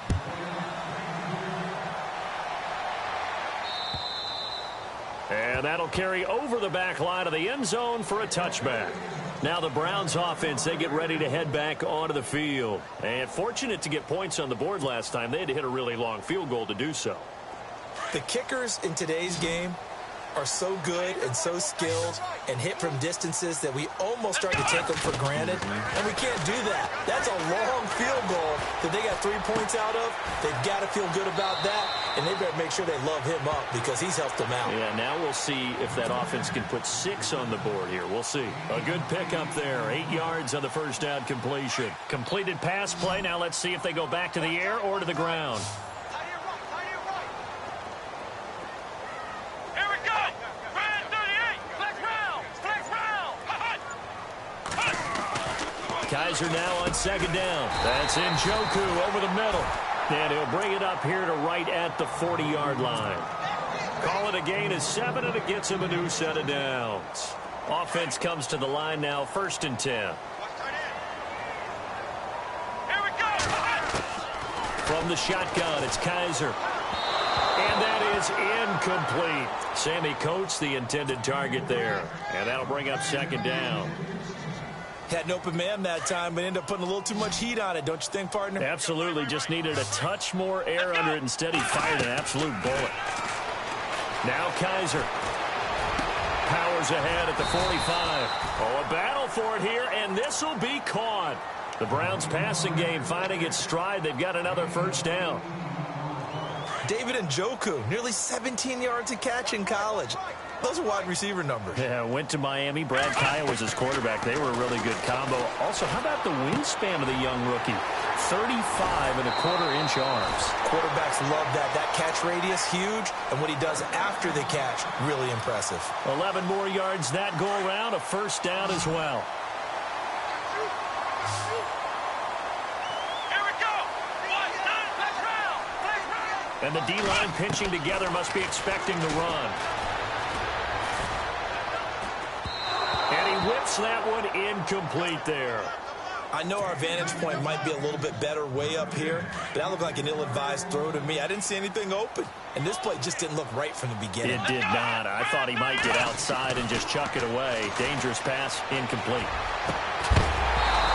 And that'll carry over the back line of the end zone for a touchback. Now the Browns offense, they get ready to head back onto the field. And fortunate to get points on the board last time. They had to hit a really long field goal to do so.
The kickers in today's game are so good and so skilled and hit from distances that we almost start to take them for granted, and we can't do that. That's a long field goal that they got 3 points out of. They've got to feel good about that, and they better make sure they love him up because he's helped them out.
Yeah, now we'll see if that offense can put 6 on the board here. We'll see. A good pickup there. 8 yards on the first down completion. Completed pass play. Now let's see if they go back to the air or to the ground. Kaiser now on second down. That's Njoku over the middle. And he'll bring it up here to right at the 40-yard line. Call it a gain of 7, and it gets him a new set of downs. Offense comes to the line now, 1st and 10. From the shotgun, it's Kaiser. And that is incomplete. Sammy Coates, the intended target there. And that'll bring up 2nd down.
Had an open man that time, but ended up putting a little too much heat on it, don't you think, partner?
Absolutely. Just needed a touch more air under it. Instead, he fired an absolute bullet. Now Kaiser powers ahead at the 45. Oh, a battle for it here, and this will be caught. The Browns passing game finding its stride. They've got another 1st down.
David Njoku, nearly 17 yards a catch in college. Those are wide receiver numbers.
Yeah, went to Miami. Brad Kaya was his quarterback. They were a really good combo. Also, how about the wingspan of the young rookie? 35.25-inch arms.
Quarterbacks love that. That catch radius, huge. And what he does after the catch, really impressive.
11 more yards that go around. A 1st down as well. And the D-line pinching together, must be expecting the run. And he whips that one incomplete there.
I know our vantage point might be a little bit better way up here, but that looked like an ill-advised throw to me. I didn't see anything open, and this play just didn't look right from the beginning.
It did not. I thought he might get outside and just chuck it away. Dangerous pass, incomplete.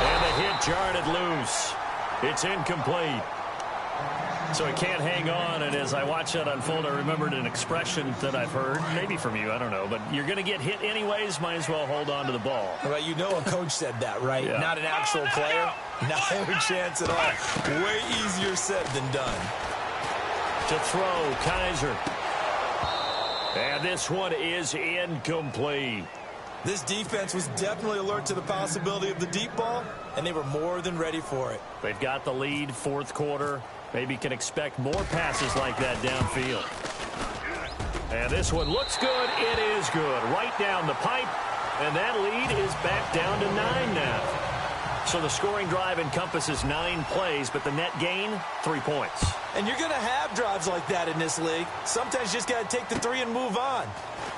And the hit jarred it loose. It's incomplete. So he can't hang on, and as I watch that unfold, I remembered an expression that I've heard, maybe from you, I don't know, but you're going to get hit anyways, might as well hold on to the ball.
Well, you know a coach said that, right?
Yeah.
Not an actual player. Not a chance at all. Way easier said than done.
To throw, Kaiser. And this one is incomplete.
This defense was definitely alert to the possibility of the deep ball, and they were more than ready for it.
They've got the lead, 4th quarter. Maybe can expect more passes like that downfield. And this one looks good. It is good. Right down the pipe. And that lead is back down to 9 now. So the scoring drive encompasses 9 plays, but the net gain, 3 points.
And you're going to have drives like that in this league. Sometimes you just got to take the 3 and move on.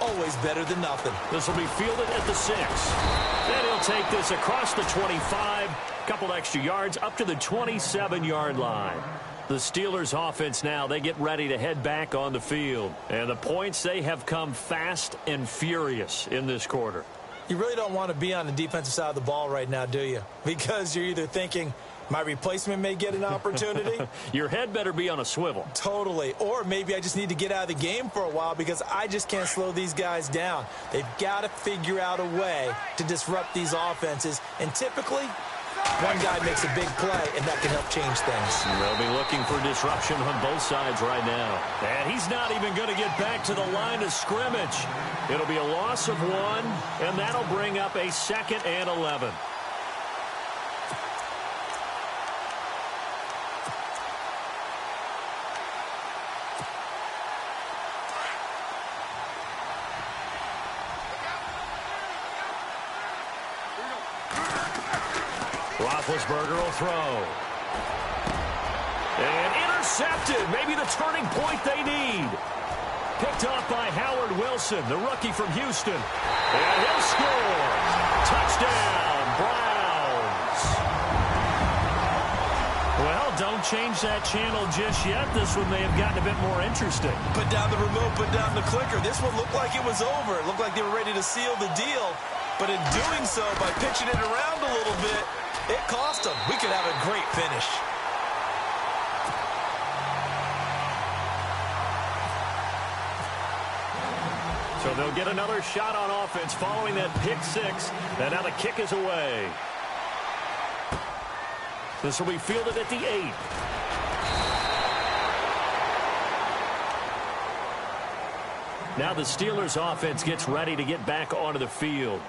Always better than nothing.
This will be fielded at the 6. Then he'll take this across the 25. Couple extra yards up to the 27-yard line. The Steelers offense now, they get ready to head back on the field. And the points, they have come fast and furious in this quarter.
You really don't want to be on the defensive side of the ball right now, do you? Because you're either thinking, my replacement may get an opportunity.
Your head better be on a swivel.
Totally. Or maybe I just need to get out of the game for a while because I just can't slow these guys down. They've got to figure out a way to disrupt these offenses. And typically, one guy makes a big play, and that can help change things.
They'll be looking for disruption on both sides right now. And he's not even going to get back to the line of scrimmage. It'll be a loss of 1, and that'll bring up a 2nd and 11. Roethlisberger will throw. And intercepted. Maybe the turning point they need. Picked off by Howard Wilson, the rookie from Houston. And he'll score. Touchdown, Browns. Well, don't change that channel just yet. This one may have gotten a bit more interesting.
Put down the remote, put down the clicker. This one looked like it was over. It looked like they were ready to seal the deal. But in doing so, by pitching it around a little bit, it cost them. We could have a great finish.
So they'll get another shot on offense following that pick six. And now the kick is away. This will be fielded at the 8. Now the Steelers offense gets ready to get back onto the field.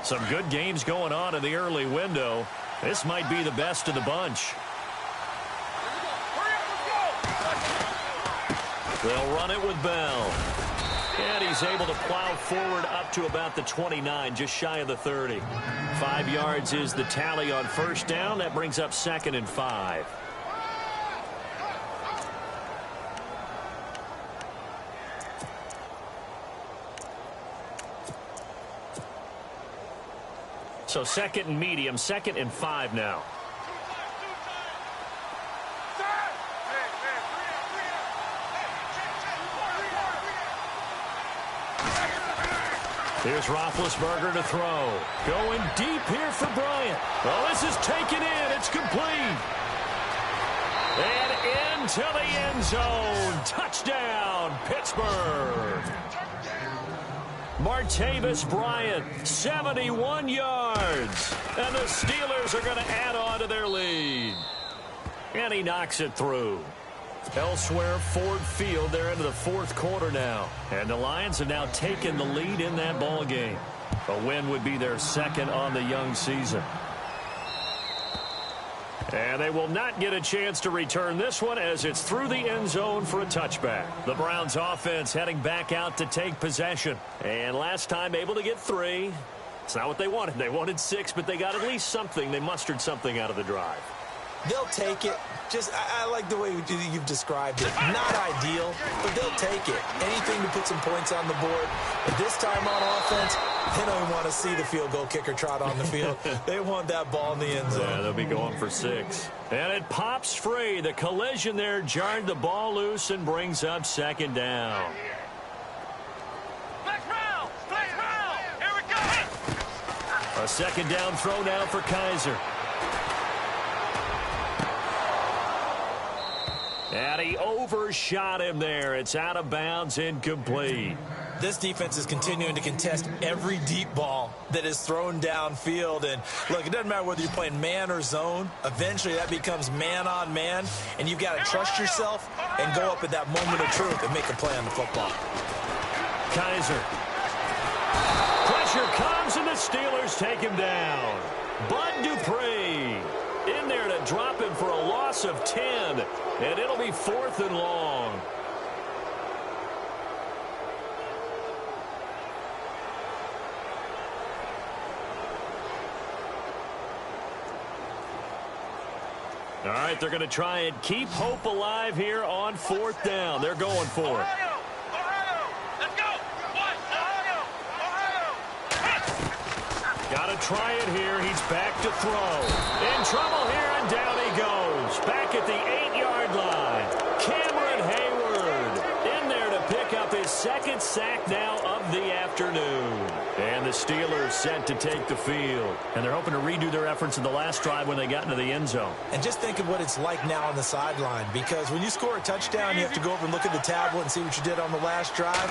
Some good games going on in the early window. This might be the best of the bunch. They'll run it with Bell. And he's able to plow forward up to about the 29, just shy of the 30. 5 yards is the tally on first down. That brings up 2nd and 5. So 2nd and medium, 2nd and 5 now. Here's Roethlisberger to throw. Going deep here for Bryant. Oh, this is taken in. It's complete. And into the end zone. Touchdown, Pittsburgh. Martavis Bryant, 71 yards. And the Steelers are going to add on to their lead. And he knocks it through. Elsewhere, Ford Field, they're into the 4th quarter now. And the Lions have now taken the lead in that ball game. A win would be their 2nd on the young season. And they will not get a chance to return this one as it's through the end zone for a touchback. The Browns offense heading back out to take possession. And last time able to get 3. It's not what they wanted. They wanted 6, but they got at least something. They mustered something out of the drive.
They'll take it. I like the way you've described it. Not ideal, but they'll take it. Anything to put some points on the board. But this time on offense, they don't even want to see the field goal kicker trot on the field. They want that ball in the end zone.
Yeah, they'll be going for 6. And it pops free. The collision there jarred the ball loose and brings up 2nd down.
Here we go.
A 2nd down throw now for Kaiser. And he overshot him there. It's out of bounds, incomplete.
This defense is continuing to contest every deep ball that is thrown downfield. And, look, it doesn't matter whether you're playing man or zone. Eventually, that becomes man-on-man. And you've got to trust yourself and go up at that moment of truth and make a play on the football.
Kaiser. Pressure comes, and the Steelers take him down. Bud Dupree in there to drop him for a loss of 10. And it'll be 4th and long. All right, they're going to try and keep hope alive here on 4th down. They're going for it.
Let's go.
Got to try it here. He's back to throw. In trouble here, and down he goes. Back at the 8-yard line. Cameron Hayward in there to pick up his 2nd sack now of the afternoon. And the Steelers set to take the field. And they're hoping to redo their efforts in the last drive when they got into the end zone.
And just think of what it's like now on the sideline, because when you score a touchdown, you have to go over and look at the tablet and see what you did on the last drive.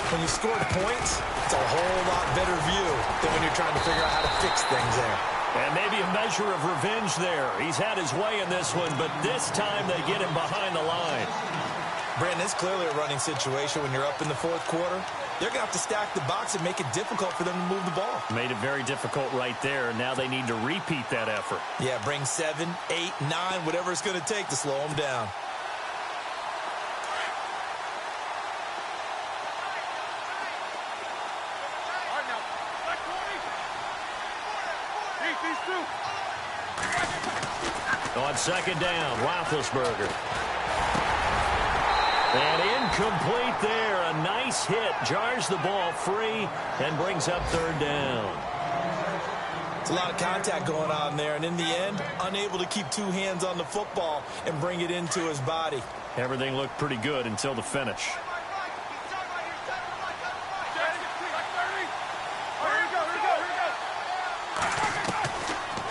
When you scored points, it's a whole lot better view than when you're trying to figure out how to fix things there.
And maybe a measure of revenge there. He's had his way in this one, but this time they get him behind the line.
Brandon, it's clearly a running situation when you're up in the 4th quarter. They're going to have to stack the box and make it difficult for them to move the ball.
Made it very difficult right there. Now they need to repeat that effort.
Yeah, bring 7, 8, 9, whatever it's going to take to slow them down.
On 2nd down, Roethlisberger. And incomplete there. A nice hit. Jars the ball free and brings up third down.
It's a lot of contact going on there, and in the end, unable to keep two hands on the football and bring it into his body.
Everything looked pretty good until the finish.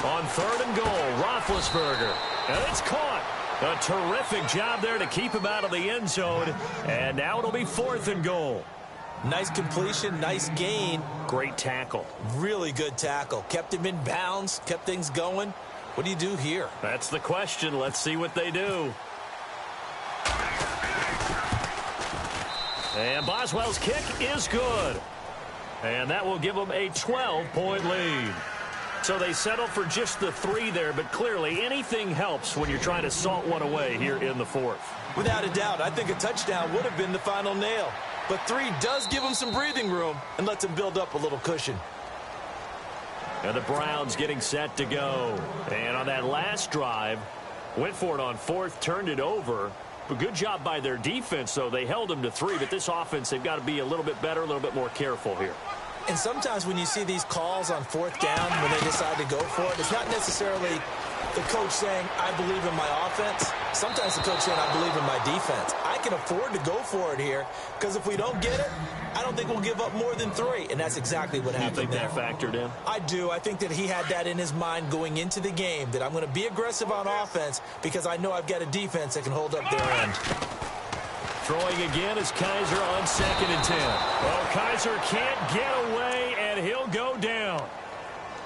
On third and goal, Roethlisberger. And it's caught. A terrific job there to keep him out of the end zone. And now it'll be fourth and goal.
Nice completion, nice gain.
Great tackle.
Really good tackle. Kept him in bounds, kept things going. What do you do here?
That's the question. Let's see what they do. And Boswell's kick is good. And that will give them a 12-point lead. So they settle for just the 3 there, but clearly anything helps when you're trying to salt one away here in the fourth.
Without a doubt, I think a touchdown would have been the final nail. But 3 does give them some breathing room and lets them build up a little cushion.
And the Browns getting set to go. And on that last drive, went for it on fourth, turned it over. But good job by their defense, though. They held them to 3, but this offense, they've got to be a little bit better, a little bit more careful here.
And sometimes when you see these calls on fourth down, when they decide to go for it, it's not necessarily the coach saying, I believe in my offense. Sometimes the coach saying, I believe in my defense. I can afford to go for it here because if we don't get it, I don't think we'll give up more than 3. And that's exactly what happened.
You think
there.
that factored in?
I do. I think that he had that in his mind going into the game, that I'm going to be aggressive on offense because I know I've got a defense that can hold up their end.
Throwing again is Kaiser on 2nd and 10. Well, Kaiser can't get away, and he'll go down.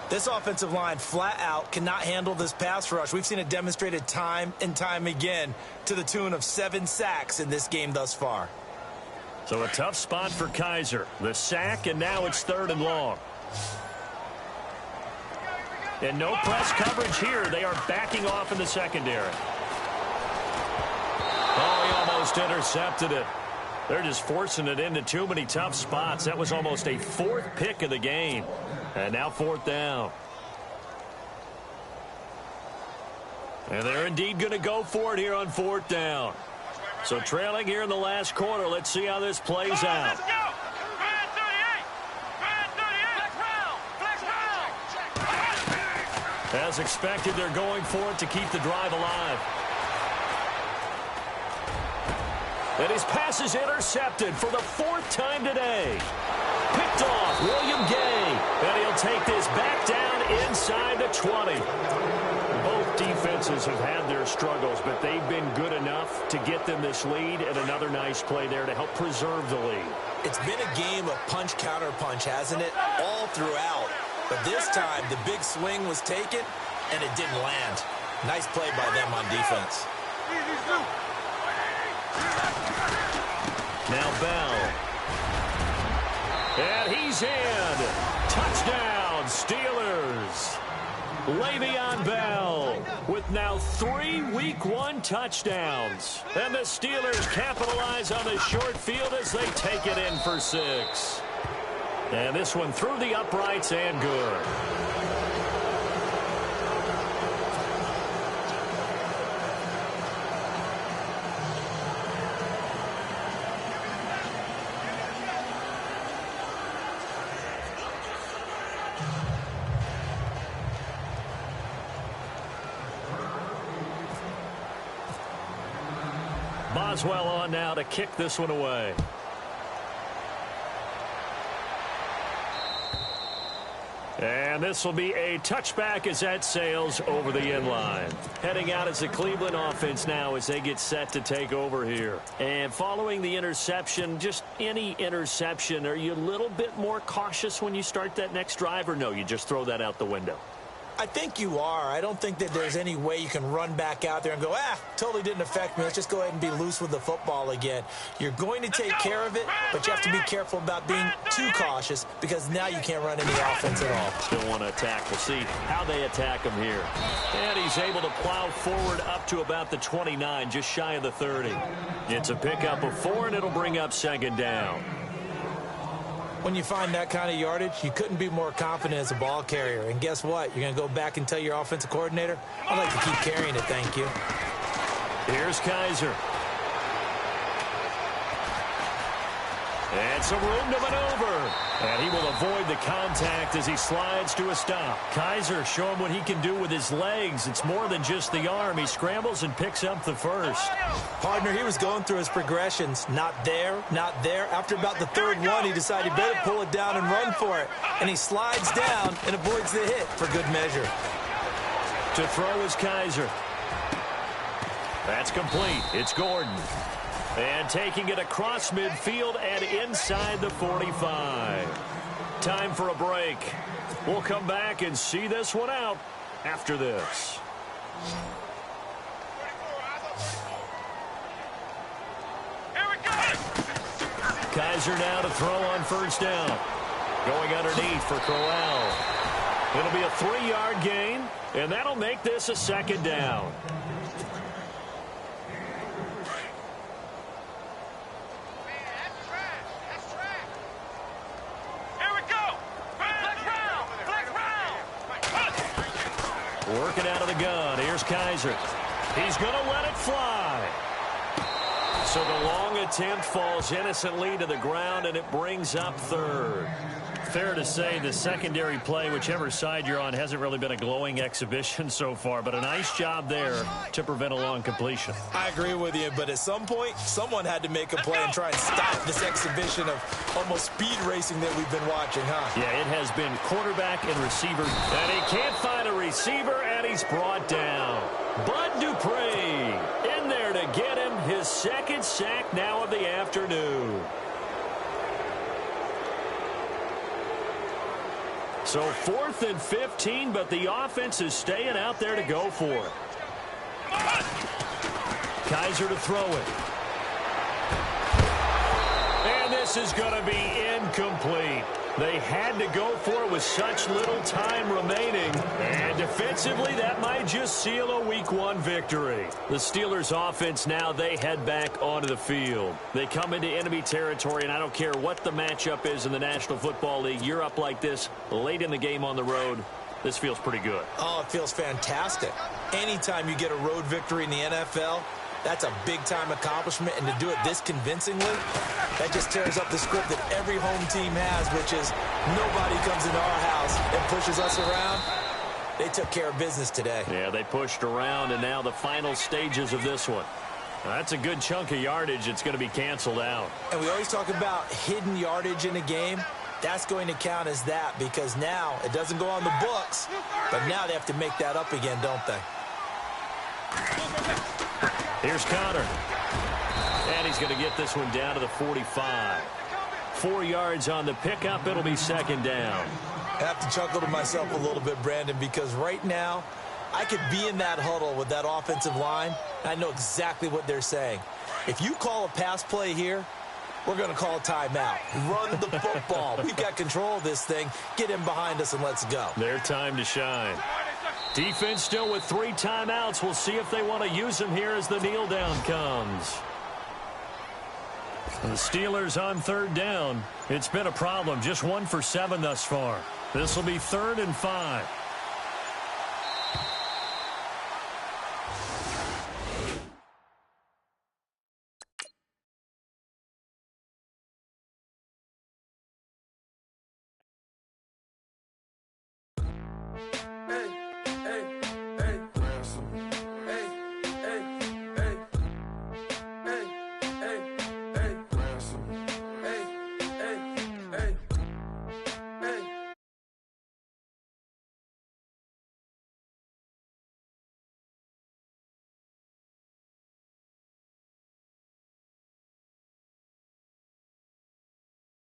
This offensive line flat out cannot handle this pass rush. We've seen it demonstrated time and time again to the tune of 7 sacks in this game thus far.
So a tough spot for Kaiser. The sack, and now it's 3rd and long. And no press coverage here. They are backing off in the secondary. Oh, he almost intercepted it. They're just forcing it into too many tough spots. That was almost a 4th pick of the game. And now 4th down. And they're indeed going to go for it here on 4th down. So trailing here in the last quarter. Let's see how this plays out. As expected, they're going for it to keep the drive alive. And his pass is intercepted for the 4th time today. Picked off William Gay. And he'll take this back down inside the 20. Both defenses have had their struggles, but they've been good enough to get them this lead, and another nice play there to help preserve the lead.
It's been a game of punch-counter-punch, hasn't it? All throughout. But this time, the big swing was taken, and it didn't land. Nice play by them on defense.
Now Bell. And he's in. Touchdown, Steelers. Le'Veon Bell with now 3 Week 1 touchdowns. And the Steelers capitalize on the short field as they take it in for 6. And this one through the uprights and good. Boswell on now to kick this one away. And this will be a touchback as that sails over the end line. Heading out as the Cleveland offense now as they get set to take over here. And following the interception, just any interception, are you a little bit more cautious when you start that next drive, or no, you just throw that out the window?
I think you are. I don't think that there's any way you can run back out there and go, totally didn't affect me. Let's just go ahead and be loose with the football again. You're going to take care of it, but you have to be careful about being too cautious because now you can't run any offense at all.
Still want to attack. We'll see how they attack him here. And he's able to plow forward up to about the 29, just shy of the 30. It's a pickup of 4, and it'll bring up 2nd down.
When you find that kind of yardage, you couldn't be more confident as a ball carrier. And guess what? You're going to go back and tell your offensive coordinator, I'd like to keep carrying it, thank you.
Here's Kaiser. And some room to maneuver. And he will avoid the contact as he slides to a stop. Kaiser, show him what he can do with his legs. It's more than just the arm. He scrambles and picks up the first.
Partner, he was going through his progressions. Not there, not there. After about the third one, he decided he better pull it down and run for it. And he slides down and avoids the hit for good measure.
To throw is Kaiser. That's complete. It's Gordon. And taking it across midfield and inside the 45. Time for a break. We'll come back and see this one out after this. Kaiser now to throw on first down. Going underneath for Corral. It'll be a 3-yard gain, and that'll make this a second down. Working out of the gun. Here's Kaiser. He's going to let it fly. So the long attempt falls innocently to the ground, and it brings up third. Fair to say the secondary play, whichever side you're on, hasn't really been a glowing exhibition so far, but a nice job there to prevent a long completion.
I agree with you, but at some point, someone had to make a play and try and stop this exhibition of almost speed racing that we've been watching, huh?
Yeah, it has been quarterback and receiver, and he can't find a receiver, and he's brought down. Bud Dupree in there to get him his second sack now of the afternoon. So 4th and 15, but the offense is staying out there to go for it. Kaiser to throw it. And this is going to be incomplete. They had to go for it with such little time remaining. And defensively, that might just seal a Week 1 victory. The Steelers' offense now, they head back onto the field. They come into enemy territory, and I don't care what the matchup is in the National Football League. You're up like this late in the game on the road. This feels pretty good.
Oh, it feels fantastic. Anytime you get a road victory in the NFL, that's a big-time accomplishment, and to do it this convincingly, that just tears up the script that every home team has, which is nobody comes into our house and pushes us around. They took care of business today.
Yeah, they pushed around, and now the final stages of this one. That's a good chunk of yardage. It's going to be canceled out.
And we always talk about hidden yardage in a game. That's going to count as that because now it doesn't go on the books, but now they have to make that up again, don't they?
Here's Connor. And he's going to get this one down to the 45. 4 yards on the pickup. It'll be second down.
I have to chuckle to myself a little bit, Brandon, because right now I could be in that huddle with that offensive line. I know exactly what they're saying. If you call a pass play here, we're going to call a timeout. Run the football. We've got control of this thing. Get him behind us and let's go.
Their time to shine. Defense still with 3 timeouts. We'll see if they want to use them here as the kneel down comes. The Steelers on third down. It's been a problem. Just 1 for 7 thus far. This will be 3rd and 5.